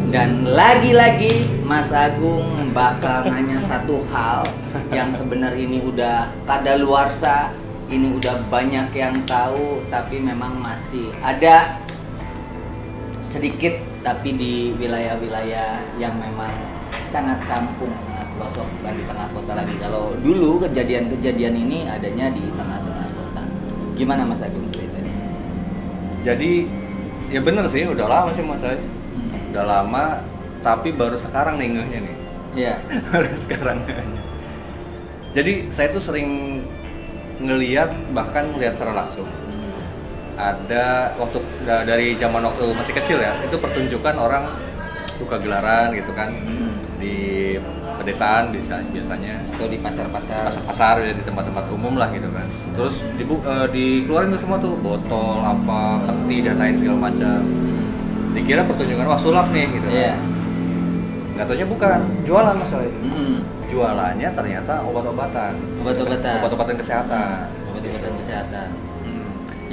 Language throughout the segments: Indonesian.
Dan lagi-lagi Mas Agung bakal nanya satu hal yang sebenarnya ini udah kadaluarsa, ini udah banyak yang tahu, tapi memang masih ada sedikit, tapi di wilayah-wilayah yang memang sangat kampung, sangat pelosok, bukan di tengah kota lagi. Kalau dulu kejadian-kejadian ini adanya di tengah-tengah kota. Gimana Mas Agung ceritanya? Jadi ya bener sih, udah lama sih Mas saya. Udah lama, tapi baru sekarang nih ngehnya nih. Iya. Baru sekarang. Jadi saya tuh sering ngeliat, bahkan ngeliat secara langsung. Ada waktu dari zaman waktu masih kecil ya, itu pertunjukan orang buka gelaran gitu kan, di pedesaan biasanya, Atau di pasar-pasar ya, di tempat-tempat umum lah gitu kan. Terus dikeluarin tuh semua tuh botol apa, peti dan lain segala macam. Dikira pertunjukan wah sulap nih gitu kan. Nggak taunya bukan, jualan masalahnya. Jualannya ternyata obat-obatan kesehatan. Obat-obatan kesehatan.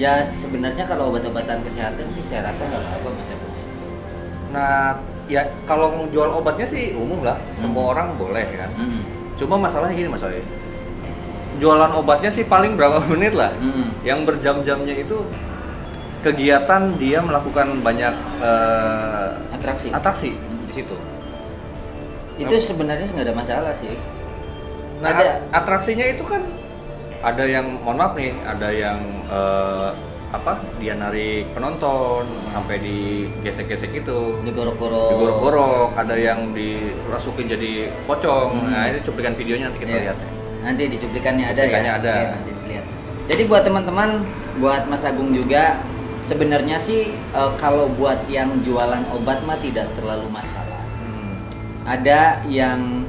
Ya sebenarnya kalau obat-obatan kesehatan sih saya rasa nggak apa-apa Mas Agung. Nah ya kalau jual obatnya sih umum lah, semua orang boleh kan. Cuma masalahnya gini jualan obatnya sih paling berapa menit lah. Yang berjam-jamnya itu kegiatan dia melakukan banyak atraksi di situ. Itu sebenarnya nggak ada masalah sih. Nah, atraksinya itu kan ada yang, mohon maaf nih, ada yang dia narik penonton sampai digesek-gesek itu, digorok-gorok, ada yang dirasukin jadi pocong. Nah, ini cuplikan videonya nanti kita lihat ya. Nanti di cuplikannya ada. Oke, nanti dilihat. Jadi buat teman-teman, buat Mas Agung juga, sebenarnya sih kalau buat yang jualan obat mah tidak terlalu masalah. Ada yang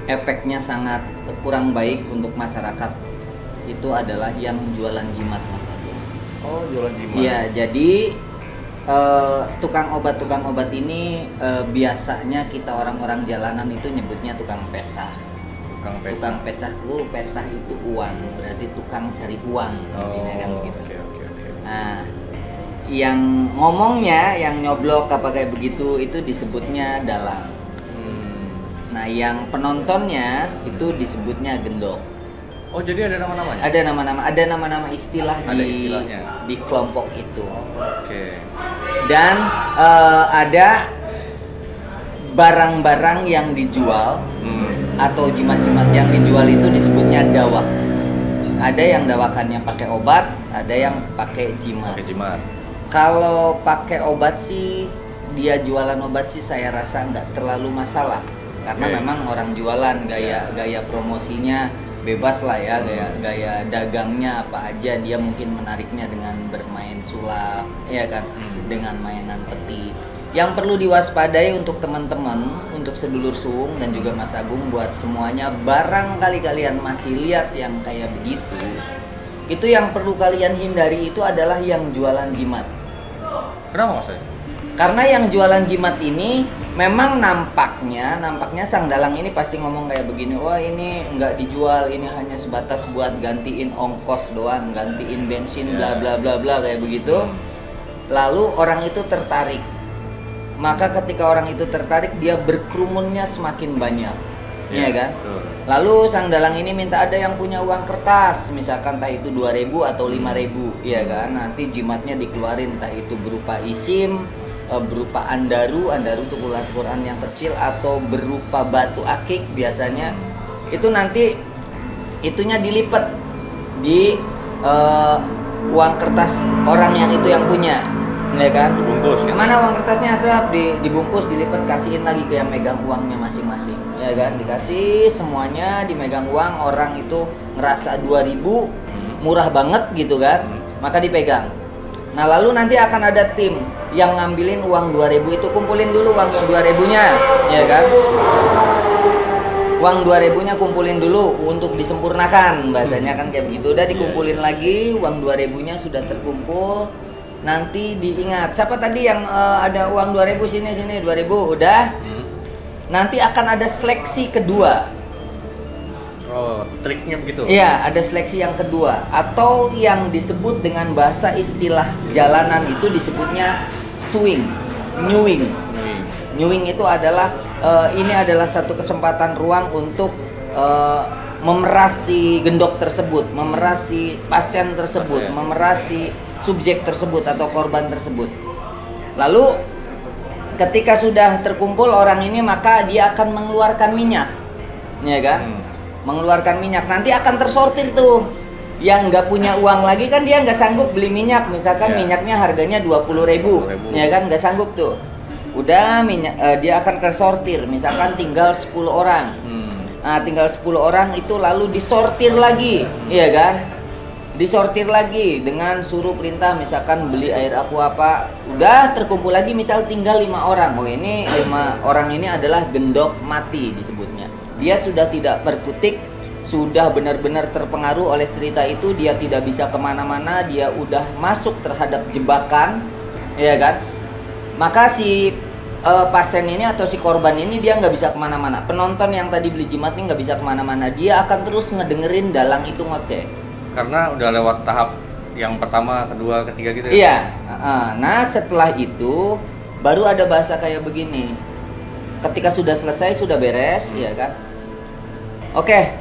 efeknya sangat kurang baik untuk masyarakat, itu adalah yang jualan jimat Mas Agung. Oh, jualan jimat. Iya, jadi tukang obat ini biasanya kita orang-orang jalanan itu nyebutnya tukang pesah. Tukang pesah itu uang, berarti tukang cari uang. Kan begitu. Oke. Nah, yang ngomongnya, yang nyoblok apa kayak begitu itu disebutnya dalang. Nah, yang penontonnya itu disebutnya gendok. Oh, jadi ada nama-namanya? Ada nama-nama istilah di kelompok itu. Oke. Dan ada barang-barang yang dijual atau jimat-jimat yang dijual itu disebutnya dawak. Ada yang dawakannya pakai obat, ada yang pakai jimat. Kalau pakai obat sih, dia jualan obat sih saya rasa nggak terlalu masalah, karena memang orang jualan gaya promosinya bebas lah ya, gaya dagangnya apa aja, dia mungkin menariknya dengan bermain sulap, ya kan, dengan mainan peti. Yang perlu diwaspadai untuk teman-teman, untuk sedulur suung dan juga Mas Agung, buat semuanya, barangkali kalian masih lihat yang kayak begitu, itu yang perlu kalian hindari itu adalah yang jualan jimat. Kenapa Mas? Karena yang jualan jimat ini memang nampaknya sang dalang ini pasti ngomong kayak begini, wah ini nggak dijual, ini hanya sebatas buat gantiin ongkos doang, gantiin bensin, bla bla bla bla kayak begitu. Lalu orang itu tertarik. Maka ketika orang itu tertarik, dia berkerumunnya semakin banyak, ya kan? Lalu sang dalang ini minta ada yang punya uang kertas, misalkan entah itu 2.000 atau 5.000, ya kan? Nanti jimatnya dikeluarin, entah itu berupa isim, berupa andaru itu Quran yang kecil, atau berupa batu akik biasanya. Itu nanti itunya dilipat di uang kertas orang yang itu yang punya. Ya kan? Dibungkus. Mana uang kertasnya terap dibungkus, dilipat, kasihin lagi ke yang megang uangnya masing-masing. Ya kan? Dikasih semuanya, dimegang uang, orang itu ngerasa 2.000 murah banget gitu kan. Maka dipegang. Nah, lalu nanti akan ada tim yang ngambilin uang 2.000 itu, kumpulin dulu uang 2.000-nya, ya kan? Uang 2.000-nya kumpulin dulu untuk disempurnakan, bahasanya kan kayak begitu. Udah dikumpulin lagi, uang 2.000-nya sudah terkumpul. Nanti diingat, siapa tadi yang ada uang 2.000 sini 2.000 udah. Nanti akan ada seleksi kedua. Oh, triknya begitu? Iya, ada seleksi yang kedua, atau yang disebut dengan bahasa istilah jalanan itu disebutnya swing, nyuing. Nyuing itu adalah ini adalah satu kesempatan ruang untuk memeras si gendok tersebut, memeras si pasien tersebut, memeras si subjek tersebut atau korban tersebut. Lalu ketika sudah terkumpul orang ini, maka dia akan mengeluarkan minyak, ya kan? Mengeluarkan minyak, nanti akan tersortir tuh. Yang nggak punya uang lagi kan dia nggak sanggup beli minyak, misalkan minyaknya harganya 20.000, ya kan, nggak sanggup tuh. Udah minyak dia akan tersortir, misalkan tinggal 10 orang. Nah, tinggal 10 orang itu lalu disortir lagi, iya kan? Disortir lagi dengan suruh perintah, misalkan beli air aqua apa, udah terkumpul lagi, misal tinggal 5 orang. Oh, ini 5 orang ini adalah gendok mati disebutnya. Dia sudah tidak berkutik, sudah benar-benar terpengaruh oleh cerita itu, dia tidak bisa kemana-mana, dia udah masuk terhadap jebakan, ya kan? Maka si pasien ini atau si korban ini dia nggak bisa kemana-mana. Penonton yang tadi beli jimat ini nggak bisa kemana-mana, dia akan terus ngedengerin dalang itu ngoceh. Karena udah lewat tahap yang pertama, kedua, ketiga gitu ya? Iya. Nah setelah itu baru ada bahasa kayak begini. Ketika sudah selesai, sudah beres, ya kan? Oke,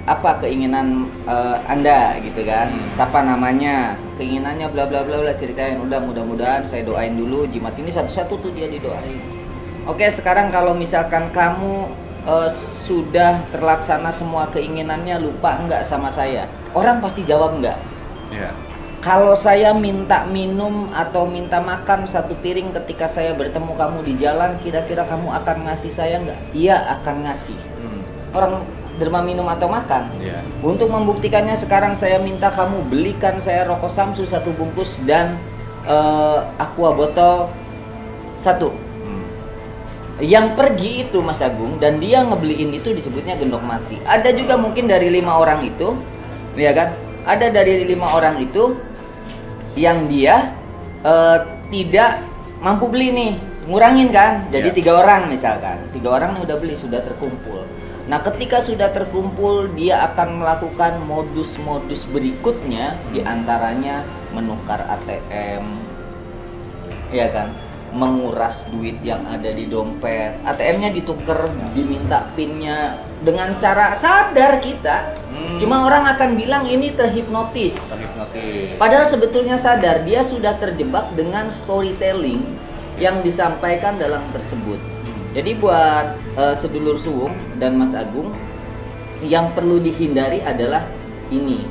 apa keinginan Anda gitu kan? Siapa namanya? Keinginannya bla bla bla bla, ceritain. Udah, mudah-mudahan saya doain dulu jimat ini satu-satu tuh dia didoain. Oke, sekarang kalau misalkan kamu sudah terlaksana semua keinginannya, lupa enggak sama saya? Orang pasti jawab enggak. Iya. Kalau saya minta minum atau minta makan 1 piring ketika saya bertemu kamu di jalan, kira-kira kamu akan ngasih saya enggak? Iya, akan ngasih. Orang derma minum atau makan. Untuk membuktikannya, sekarang saya minta kamu belikan saya rokok Samsu 1 bungkus dan aqua botol 1. Yang pergi itu Mas Agung dan dia ngebeliin itu disebutnya gendok mati. Ada juga mungkin dari 5 orang itu, ya kan? Ada dari 5 orang itu yang dia tidak mampu beli nih, ngurangin kan? Jadi 3 orang misalkan, 3 orang nih udah beli, sudah terkumpul. Nah, ketika sudah terkumpul, dia akan melakukan modus-modus berikutnya, diantaranya menukar ATM, ya kan, menguras duit yang ada di dompet. ATM-nya ditukar, diminta PIN-nya dengan cara sadar kita. Cuma orang akan bilang ini terhipnotis. Padahal sebetulnya sadar, dia sudah terjebak dengan storytelling yang disampaikan dalam tersebut. Jadi buat sedulur suwung dan Mas Agung, yang perlu dihindari adalah ini.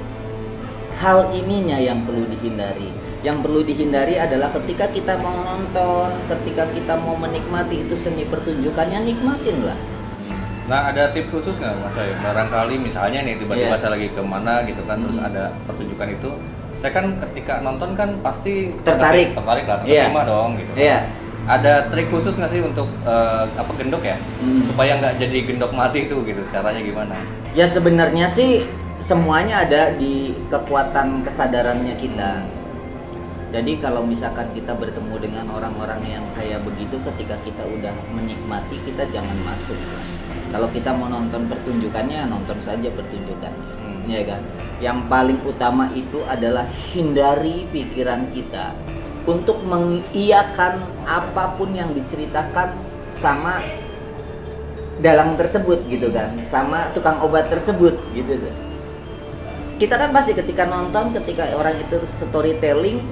Hal ininya yang perlu dihindari. Yang perlu dihindari adalah ketika kita mau nonton, ketika kita mau menikmati itu seni pertunjukannya, nikmatin lah. Nah, ada tips khusus nggak Mas Ay? Barangkali misalnya nih tiba-tiba saya lagi kemana gitu kan, terus ada pertunjukan itu, saya kan ketika nonton kan pasti tertarik lah, terkesima dong gitu. Ada trik khusus nggak sih untuk gendok ya, supaya nggak jadi gendok mati itu gitu? Caranya gimana? Ya sebenarnya sih semuanya ada di kekuatan kesadarannya kita. Jadi kalau misalkan kita bertemu dengan orang-orang yang kayak begitu, ketika kita udah menikmati, kita jangan masuk. Kalau kita mau nonton pertunjukannya, nonton saja pertunjukannya, ya kan? Yang paling utama itu adalah hindari pikiran kita untuk mengiyakan apapun yang diceritakan sama dalang tersebut gitu kan, sama tukang obat tersebut gitu tuh. Kita kan pasti ketika nonton, ketika orang itu storytelling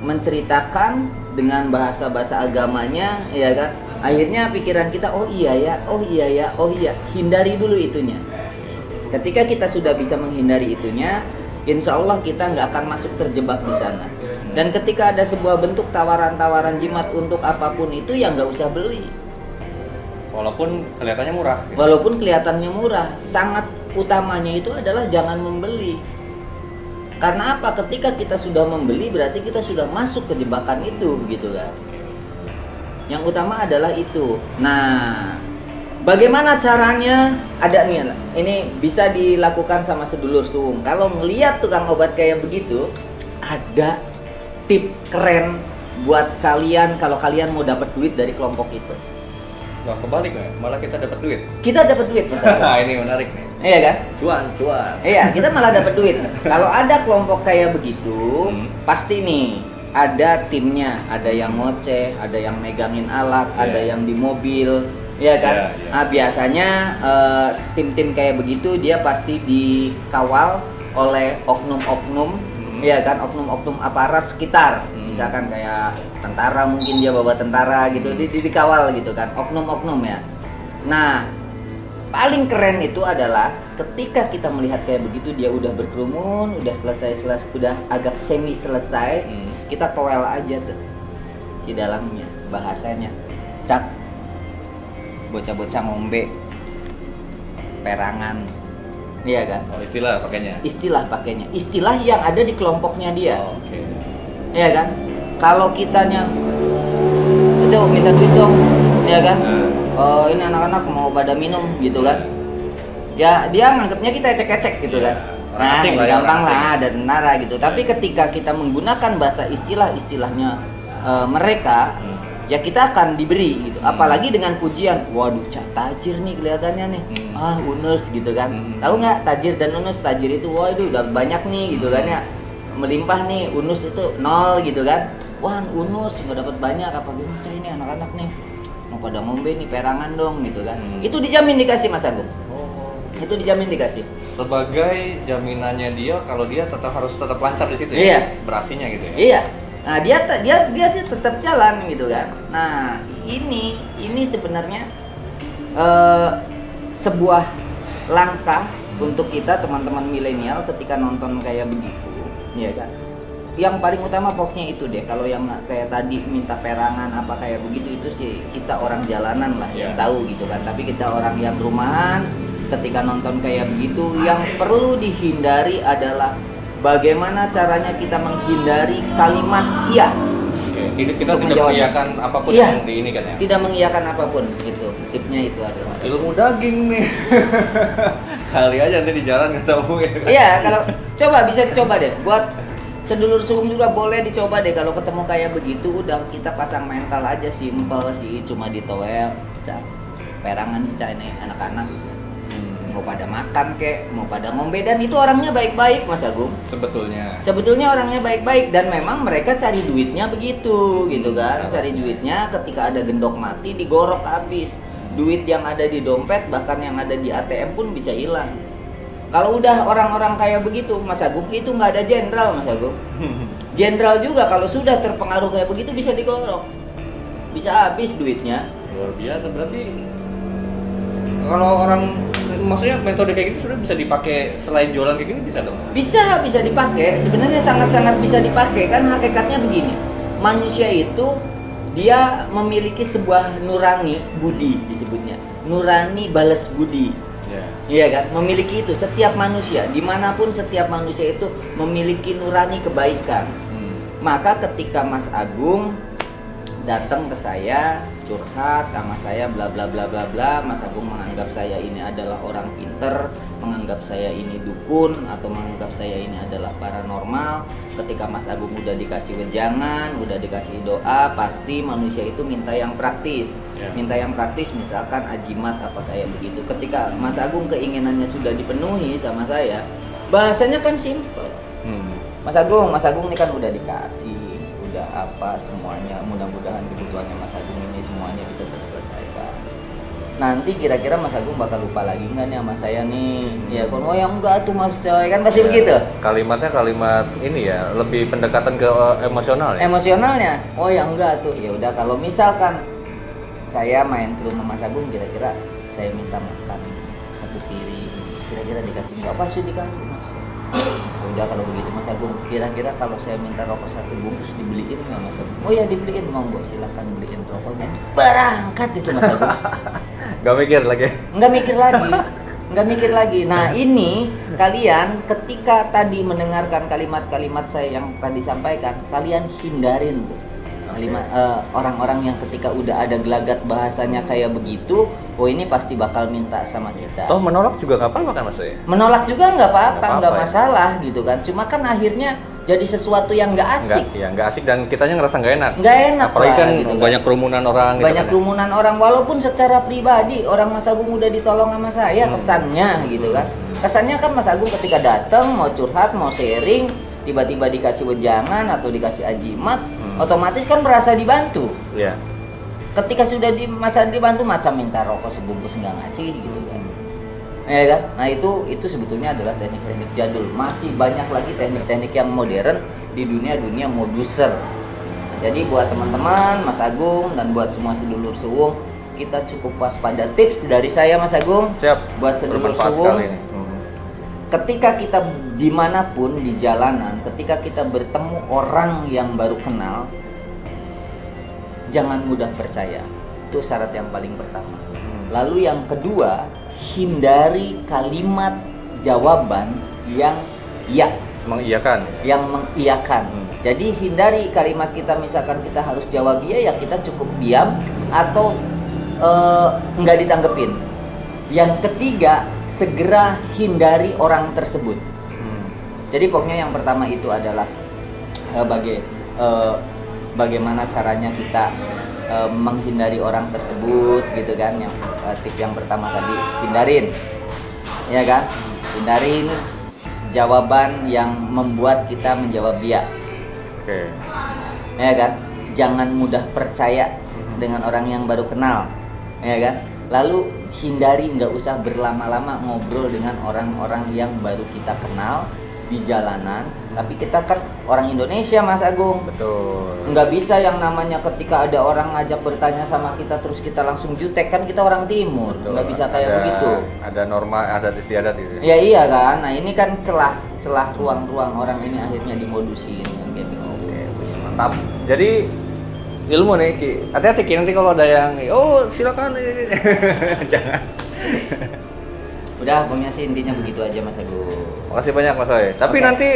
menceritakan dengan bahasa-bahasa agamanya, ya kan, akhirnya pikiran kita, oh iya ya, oh iya ya, oh iya. Hindari dulu itunya. Ketika kita sudah bisa menghindari itunya, insya Allah kita nggak akan masuk terjebak di sana. Dan ketika ada sebuah bentuk tawaran-tawaran jimat untuk apapun itu, ya nggak usah beli. Walaupun kelihatannya murah. Gitu. Walaupun kelihatannya murah, sangat utamanya itu adalah jangan membeli. Karena apa? Ketika kita sudah membeli, berarti kita sudah masuk ke jebakan itu, gitu kan? Yang utama adalah itu. Nah, bagaimana caranya? Ada nih, ini bisa dilakukan sama sedulur suwung. Kalau melihat tukang obat kayak begitu, ada tip keren buat kalian kalau kalian mau dapat duit dari kelompok itu. Wah, kebalik ya, malah kita dapat duit. Kita dapat duit, Mas. Nah, ini menarik nih. Iya kan? Cuan. Iya, kita malah dapat duit. Kalau ada kelompok kayak begitu, pasti nih ada timnya, ada yang ngoceh, ada yang megangin alat, ada yang di mobil, ya kan? Nah, biasanya tim-tim kayak begitu dia pasti dikawal oleh oknum-oknum, ya kan? Oknum-oknum aparat sekitar, misalkan kayak tentara, mungkin dia bawa tentara gitu, dikawal gitu kan, oknum-oknum ya. Nah, paling keren itu adalah ketika kita melihat kayak begitu, dia udah berkerumun, udah selesai, udah agak semi selesai, kita toel aja tuh si dalangnya, bahasanya cak, bocah-bocah ngombe perangan, iya kan? Istilah pakainya. Istilah pakainya, istilah yang ada di kelompoknya dia. Oke. Iya kan? Kalau kitanya itu minta duit dong, iya kan? Ini anak-anak mau pada minum gitu kan? Ya dia nganggapnya kita ecek-ecek gitu kan. Nah, gampang lah, ada tentara gitu. Tapi ketika kita menggunakan bahasa istilahnya mereka, ya kita akan diberi gitu. Apalagi dengan pujian, waduh, cak tajir nih kelihatannya nih. Unus gitu kan. Tahu nggak tajir dan unus? Tajir itu, wah itu udah banyak nih gitu kan ya. Melimpah nih, unus itu 0 gitu kan. Wah, unus nggak dapat banyak, apa gimana cah ini anak-anak nih. Mau pada ngombe nih perangan dong gitu kan. Itu dijamin dikasih Mas Agung. Itu dijamin dikasih. Sebagai jaminannya dia kalau dia harus tetap lancar di situ ya. Berasinya gitu ya. Iya. Nah, dia tetap jalan gitu kan. Nah, ini sebenarnya sebuah langkah untuk kita teman-teman milenial ketika nonton kayak begitu, ya kan. Yang paling utama pokoknya itu deh, kalau yang kayak tadi minta perangan apa kayak begitu, itu sih kita orang jalanan lah yang tahu gitu kan. Tapi kita orang yang rumahan ketika nonton kayak begitu, yang perlu dihindari adalah bagaimana caranya kita menghindari kalimat iya. Oke, kita tidak mengiyakan apapun yang di ini kan ya. Tidak mengiyakan apapun, itu tipnya itu adalah ilmu daging nih. Kali aja nanti di jalan ketemu ya. Iya, kalau coba bisa dicoba deh buat sedulur sungguh juga, boleh dicoba deh kalau ketemu kayak begitu. Udah kita pasang mental aja, simple sih, cuma ditowel, perangan sih ini anak-anak mau pada makan kek, mau pada ngombe, dan itu orangnya baik-baik Mas Agung. Sebetulnya orangnya baik-baik, dan memang mereka cari duitnya begitu gitu kan. Cari duitnya ketika ada gendok mati digorok habis. Duit yang ada di dompet bahkan yang ada di ATM pun bisa hilang. Kalau udah orang-orang kayak begitu Mas Agung, itu nggak ada jenderal Mas Agung. Jenderal juga kalau sudah terpengaruh kayak begitu bisa digorok, bisa habis duitnya. Luar biasa. Berarti kalau orang, maksudnya metode kayak gitu sudah bisa dipakai selain jualan kayak gini, bisa dong? Bisa dipakai. Sebenarnya sangat-sangat bisa dipakai. Kan hakikatnya begini, manusia itu dia memiliki sebuah nurani budi, disebutnya nurani balas budi. Iya kan, memiliki itu setiap manusia, dimanapun setiap manusia itu memiliki nurani kebaikan. Maka ketika Mas Agung datang ke saya curhat sama saya bla bla bla bla bla, Mas Agung menganggap saya ini adalah orang pinter, menganggap saya ini dukun, atau menganggap saya ini adalah paranormal. Ketika Mas Agung udah dikasih wejangan, udah dikasih doa, pasti manusia itu minta yang praktis. Minta yang praktis, misalkan ajimat apa kayak begitu. Ketika Mas Agung keinginannya sudah dipenuhi sama saya, bahasanya kan simple. Mas Agung ini kan udah dikasih, udah apa semuanya, mudah-mudahan kebutuhannya Mas Agung ini semuanya bisa terselesaikan. Nanti kira-kira Mas Agung bakal lupa lagi nggak nih sama saya nih? Ya kan, oh yang enggak tuh Mas coy, kan pasti begitu. Kalimatnya kalimat ini ya, lebih pendekatan ke emosional ya. Emosionalnya, oh yang enggak tuh, ya udah kalau misalkan saya main ke rumah Mas Agung, kira-kira saya minta makan 1 piring, kira-kira dikasih nggak? Pasti dikasih Mas. Udah kalau begitu Mas Agung, kira-kira kalau saya minta rokok 1 bungkus dibeliin nggak Mas Agung? Oh ya dibeliin, monggo silakan beliin rokoknya. Berangkat itu Mas Agung. Nggak mikir lagi. Nah ini kalian ketika tadi mendengarkan kalimat-kalimat saya yang tadi sampaikan, kalian hindarin tuh orang-orang yang ketika udah ada gelagat bahasanya kayak begitu, oh ini pasti bakal minta sama kita. Toh menolak juga nggak apa-apa kan Mas ya? Menolak juga nggak apa-apa, nggak masalah gitu kan. Cuma kan akhirnya jadi sesuatu yang nggak asik. Nggak asik, dan kitanya ngerasa nggak enak. Nggak enak. Apalagi kan gitu banyak kerumunan orang. Banyak kerumunan orang, walaupun secara pribadi orang Mas Agung udah ditolong sama saya, kesannya gitu kan. Kesannya kan Mas Agung ketika datang mau curhat, mau sharing, tiba-tiba dikasih wejangan atau dikasih ajimat, otomatis kan merasa dibantu. Iya. Ketika sudah masa dibantu, masa minta rokok sebungkus nggak ngasih gitu kan. Ya kan? Nah itu sebetulnya adalah teknik-teknik jadul. Masih banyak lagi teknik-teknik yang modern di dunia moduser. Jadi buat teman-teman, Mas Agung dan buat semua sedulur suwung, kita cukup waspada. Tips dari saya, Mas Agung. Siap. Buat sedulur suwung, ketika kita dimanapun di jalanan, ketika kita bertemu orang yang baru kenal, jangan mudah percaya. Itu syarat yang paling pertama. Lalu yang kedua, hindari kalimat jawaban yang ya. Mengiyakan. Yang mengiyakan. Jadi hindari kalimat kita, misalkan kita harus jawab iya, ya kita cukup diam atau nggak ditanggepin. Yang ketiga, segera hindari orang tersebut. Jadi pokoknya yang pertama itu adalah bagaimana caranya kita menghindari orang tersebut gitu kan. Yang tip yang pertama tadi, hindarin, ya kan? Hindarin jawaban yang membuat kita menjawab dia. Oke. Ya kan? Jangan mudah percaya dengan orang yang baru kenal, ya kan? Lalu hindari, nggak usah berlama-lama ngobrol dengan orang-orang yang baru kita kenal di jalanan. Tapi kita kan orang Indonesia, Mas Agung. Betul. Nggak bisa yang namanya ketika ada orang ngajak bertanya sama kita terus kita langsung jutek, kan kita orang timur. Betul. Nggak bisa kayak begitu. Ada norma adat istiadat gitu. Ya iya kan. Nah ini kan celah ruang-ruang orang ini akhirnya dimodusin kan kayak gitu. Mantap. Jadi ilmu nih Ki. Hati-hati Ki, nanti kalau ada yang silakan ini. Jangan. Udah, pokoknya sih intinya begitu aja Mas Agung. Makasih banyak Mas Oy. Tapi nanti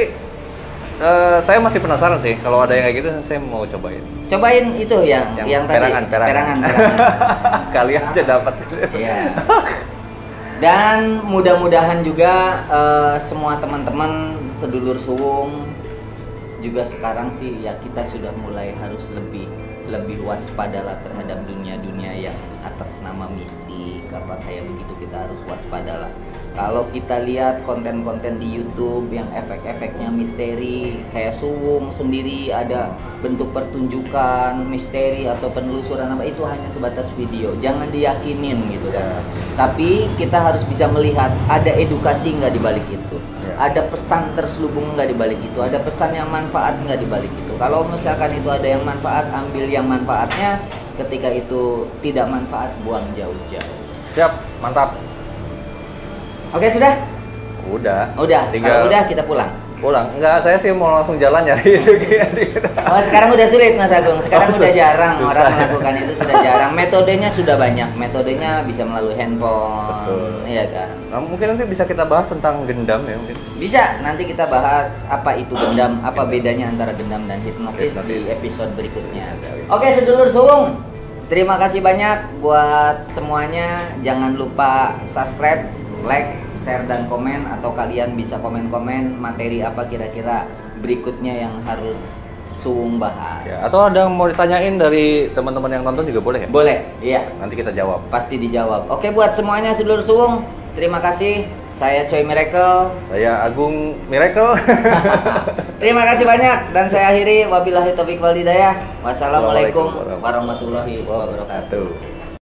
saya masih penasaran sih, kalau ada yang kayak gitu saya mau cobain. Cobain itu yang tadi perangan. Kali aja dapat. Iya. Dan mudah-mudahan juga semua teman-teman sedulur suwung juga sekarang sih ya kita sudah mulai harus lebih waspadalah terhadap dunia yang atas nama mistik apa kayak begitu. Kita harus waspadalah. Kalau kita lihat konten-konten di YouTube yang efek-efeknya misteri, kayak suwung sendiri ada bentuk pertunjukan misteri atau penelusuran apa, itu hanya sebatas video, jangan diyakinin gitu kan. Tapi kita harus bisa melihat ada edukasi nggak di balik itu, ada pesan terselubung nggak di balik itu, ada pesan yang manfaat nggak di balik itu. Kalau misalkan itu ada yang manfaat, ambil yang manfaatnya. Ketika itu tidak manfaat, buang jauh-jauh. Siap, mantap. Oke, sudah? Udah. Kalau udah kita pulang. Enggak, saya sih mau langsung jalan nyari itu. Oh, sekarang udah sulit Mas Agung. Sekarang udah jarang orang melakukan itu, sudah jarang. Metodenya sudah banyak. Metodenya bisa melalui handphone. Betul. Iya kan? Nah, mungkin nanti bisa kita bahas tentang gendam ya mungkin. Bisa, nanti kita bahas apa itu gendam, apa bedanya antara gendam dan hipnotis di episode berikutnya. Oke, sedulur suwung. Terima kasih banyak buat semuanya. Jangan lupa subscribe, like, share dan komen, atau kalian bisa komen-komen materi apa kira-kira berikutnya yang harus suwung bahas. Ya, atau ada yang mau ditanyain dari teman-teman yang nonton juga boleh ya? Boleh, iya. Nanti kita jawab. Pasti dijawab. Oke, buat semuanya sedulur suwung, terima kasih. Saya Coy Miracle. Saya Agung Miracle. Terima kasih banyak dan saya akhiri wabillahi taufiq wal hidayah. Wassalamualaikum warahmatullahi wabarakatuh.